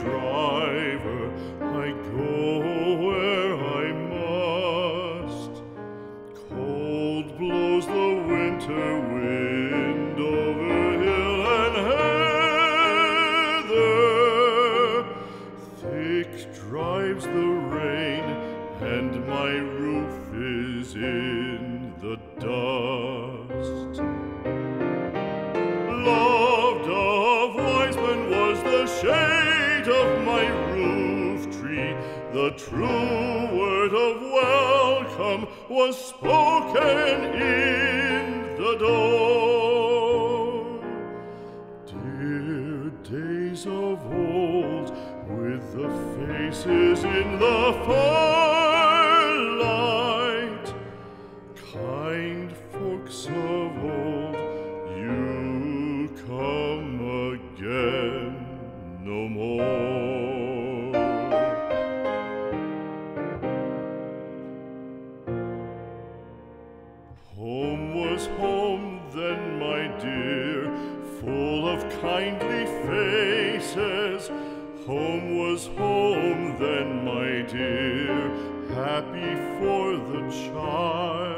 driver, I go where I must. Cold blows the winter wind over hill and heather. Thick drives the rain, and my roof is in the dust. Loved of wise men was the shade of my roof tree. The true word of welcome was spoken in the door. Dear days of old, with the faces in the firelight, kind folks of old, you come again no more. Home was home then, my dear, full of kindly faces. Home was home then, my dear, happy for the child.